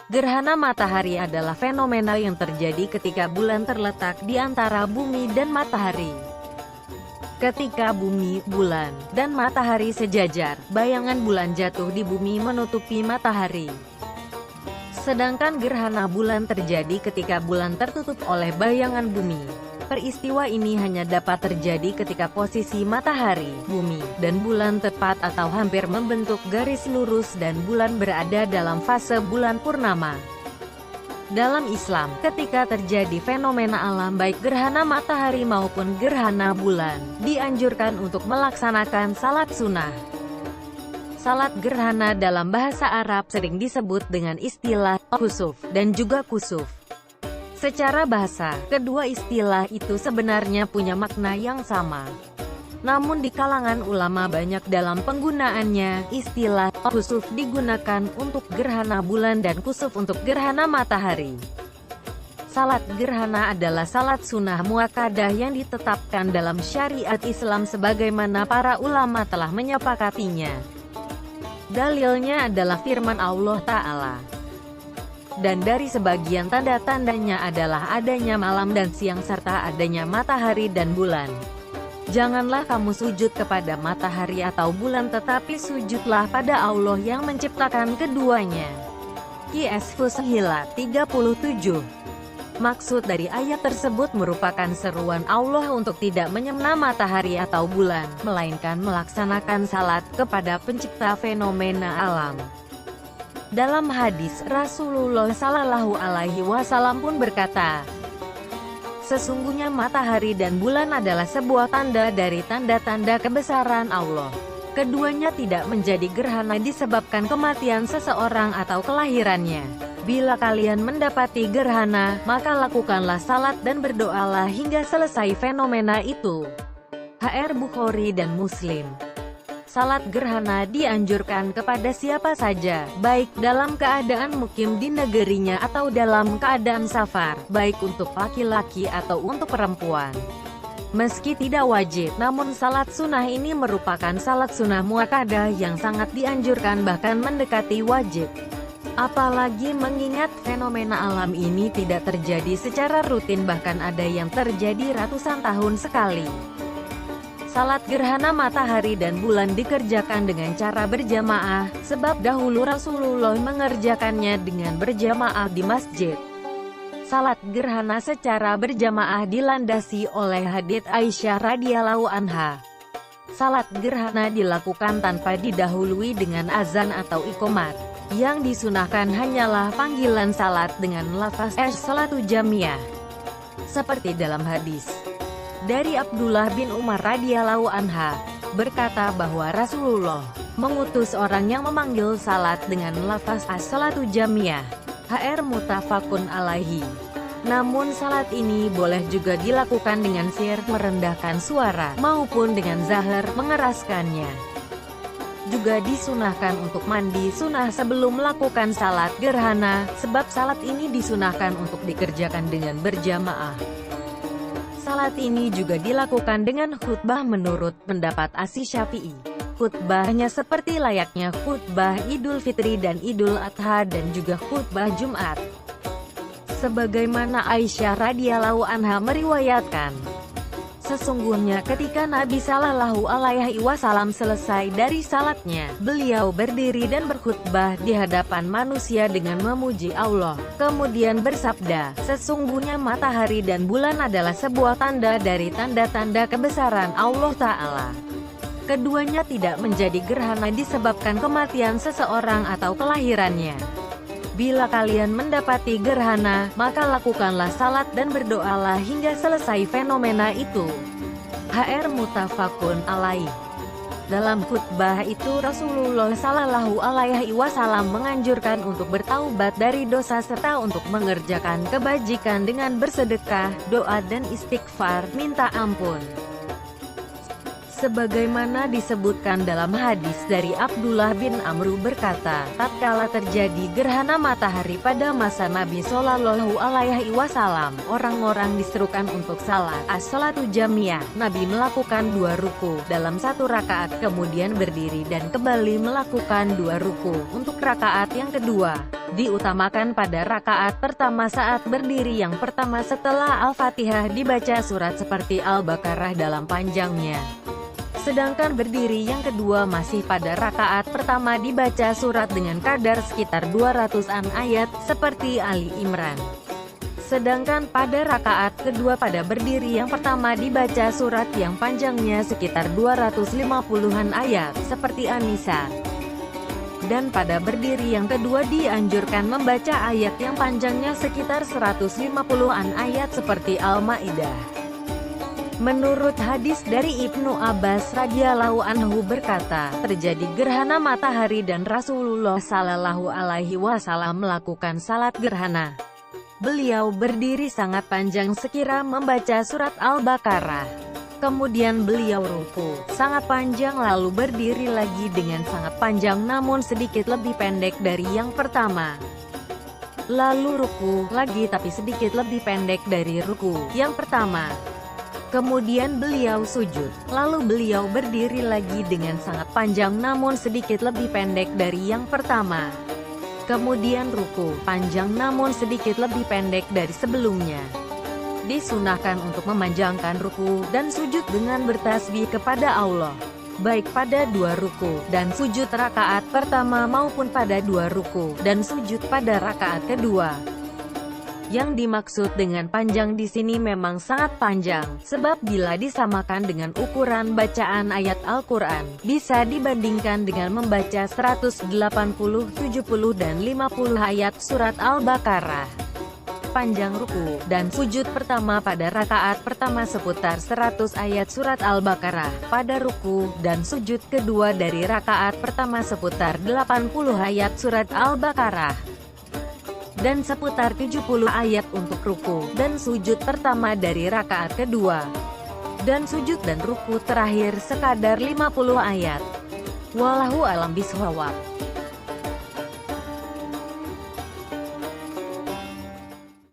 Gerhana matahari adalah fenomena yang terjadi ketika bulan terletak di antara bumi dan matahari. Ketika bumi, bulan, dan matahari sejajar, bayangan bulan jatuh di bumi menutupi matahari. Sedangkan gerhana bulan terjadi ketika bulan tertutup oleh bayangan bumi. Peristiwa ini hanya dapat terjadi ketika posisi matahari, bumi, dan bulan tepat atau hampir membentuk garis lurus dan bulan berada dalam fase bulan purnama. Dalam Islam, ketika terjadi fenomena alam baik gerhana matahari maupun gerhana bulan, dianjurkan untuk melaksanakan salat sunnah. Salat gerhana dalam bahasa Arab sering disebut dengan istilah khusuf dan juga kusuf. Secara bahasa, kedua istilah itu sebenarnya punya makna yang sama. Namun di kalangan ulama banyak dalam penggunaannya, istilah khusuf digunakan untuk gerhana bulan dan kusuf untuk gerhana matahari. Salat gerhana adalah salat sunnah muakkadah yang ditetapkan dalam syariat Islam sebagaimana para ulama telah menyepakatinya. Dalilnya adalah firman Allah Ta'ala. Dan dari sebagian tanda-tandanya adalah adanya malam dan siang serta adanya matahari dan bulan. Janganlah kamu sujud kepada matahari atau bulan tetapi sujudlah pada Allah yang menciptakan keduanya. Qs Fussilat 37. Maksud dari ayat tersebut merupakan seruan Allah untuk tidak menyembah matahari atau bulan, melainkan melaksanakan salat kepada pencipta fenomena alam. Dalam hadis, Rasulullah Shallallahu Alaihi Wasallam pun berkata, sesungguhnya matahari dan bulan adalah sebuah tanda dari tanda-tanda kebesaran Allah. Keduanya tidak menjadi gerhana disebabkan kematian seseorang atau kelahirannya. Bila kalian mendapati gerhana, maka lakukanlah salat dan berdoalah hingga selesai fenomena itu. HR Bukhari dan Muslim. Salat gerhana dianjurkan kepada siapa saja, baik dalam keadaan mukim di negerinya atau dalam keadaan safar, baik untuk laki-laki atau untuk perempuan. Meski tidak wajib, namun salat sunnah ini merupakan salat sunnah muakkadah yang sangat dianjurkan bahkan mendekati wajib. Apalagi mengingat fenomena alam ini tidak terjadi secara rutin bahkan ada yang terjadi ratusan tahun sekali. Salat gerhana matahari dan bulan dikerjakan dengan cara berjamaah, sebab dahulu Rasulullah mengerjakannya dengan berjamaah di masjid. Salat gerhana secara berjamaah dilandasi oleh hadits Aisyah radhiyallahu anha. Salat gerhana dilakukan tanpa didahului dengan azan atau iqomat. Yang disunahkan hanyalah panggilan salat dengan lafaz as-salatu jamiyah. Seperti dalam hadis dari Abdullah bin Umar radhiyallahu anha, berkata bahwa Rasulullah mengutus orang yang memanggil salat dengan lafaz as-salatu jamiyah. HR muttafaqun alaihi. Namun salat ini boleh juga dilakukan dengan sir merendahkan suara, maupun dengan zahar mengeraskannya. Juga disunahkan untuk mandi sunnah sebelum melakukan salat gerhana, sebab salat ini disunahkan untuk dikerjakan dengan berjamaah. Salat ini juga dilakukan dengan khutbah menurut pendapat Asy-Syafi'i. Khutbahnya seperti layaknya khutbah Idul Fitri dan Idul Adha dan juga khutbah Jumat. Sebagaimana Aisyah radhiyallahu anha meriwayatkan, sesungguhnya ketika Nabi Shallallahu Alaihi Wasallam selesai dari salatnya, beliau berdiri dan berkhutbah di hadapan manusia dengan memuji Allah. Kemudian bersabda, sesungguhnya matahari dan bulan adalah sebuah tanda dari tanda-tanda kebesaran Allah Ta'ala. Keduanya tidak menjadi gerhana disebabkan kematian seseorang atau kelahirannya. Bila kalian mendapati gerhana, maka lakukanlah salat dan berdoalah hingga selesai fenomena itu. HR muttafaqun alaih. Dalam khutbah itu Rasulullah Shallallahu Alaihi Wasallam menganjurkan untuk bertaubat dari dosa serta untuk mengerjakan kebajikan dengan bersedekah, doa dan istighfar, minta ampun. Sebagaimana disebutkan dalam hadis dari Abdullah bin Amr berkata, tatkala terjadi gerhana matahari pada masa Nabi Shallallahu Alaihi Wasallam, orang-orang diserukan untuk salat as-salatu jamiyah. Nabi melakukan 2 ruku dalam 1 rakaat, kemudian berdiri dan kembali melakukan 2 ruku untuk rakaat yang kedua. diutamakan pada rakaat pertama saat berdiri yang pertama setelah Al-Fatihah dibaca surat seperti Al-Baqarah dalam panjangnya. Sedangkan berdiri yang kedua masih pada rakaat pertama dibaca surat dengan kadar sekitar 200-an ayat, seperti Ali Imran. Sedangkan pada rakaat kedua pada berdiri yang pertama dibaca surat yang panjangnya sekitar 250-an ayat, seperti An-Nisa. Dan pada berdiri yang kedua dianjurkan membaca ayat yang panjangnya sekitar 150-an ayat seperti Al-Ma'idah. Menurut hadis dari Ibnu Abbas radhiyallahu anhu berkata, terjadi gerhana matahari dan Rasulullah Shallallahu alaihi wasallam melakukan salat gerhana. Beliau berdiri sangat panjang sekira membaca surat Al-Baqarah. Kemudian beliau ruku sangat panjang lalu berdiri lagi dengan sangat panjang namun sedikit lebih pendek dari yang pertama. Lalu ruku lagi tapi sedikit lebih pendek dari ruku yang pertama. Kemudian beliau sujud, lalu beliau berdiri lagi dengan sangat panjang namun sedikit lebih pendek dari yang pertama. Kemudian ruku, panjang namun sedikit lebih pendek dari sebelumnya. Disunahkan untuk memanjangkan ruku dan sujud dengan bertasbih kepada Allah, baik pada dua ruku dan sujud rakaat pertama maupun pada dua ruku dan sujud pada rakaat kedua. Yang dimaksud dengan panjang di sini memang sangat panjang, sebab bila disamakan dengan ukuran bacaan ayat Al-Quran, bisa dibandingkan dengan membaca 180, 70, dan 50 ayat surat Al-Baqarah. Panjang ruku dan sujud pertama pada rakaat pertama seputar 100 ayat surat Al-Baqarah, pada ruku dan sujud kedua dari rakaat pertama seputar 80 ayat surat Al-Baqarah. Dan seputar 70 ayat untuk ruku dan sujud pertama dari rakaat kedua. Dan sujud dan ruku terakhir sekadar 50 ayat. Wallahu a'lam bishawab.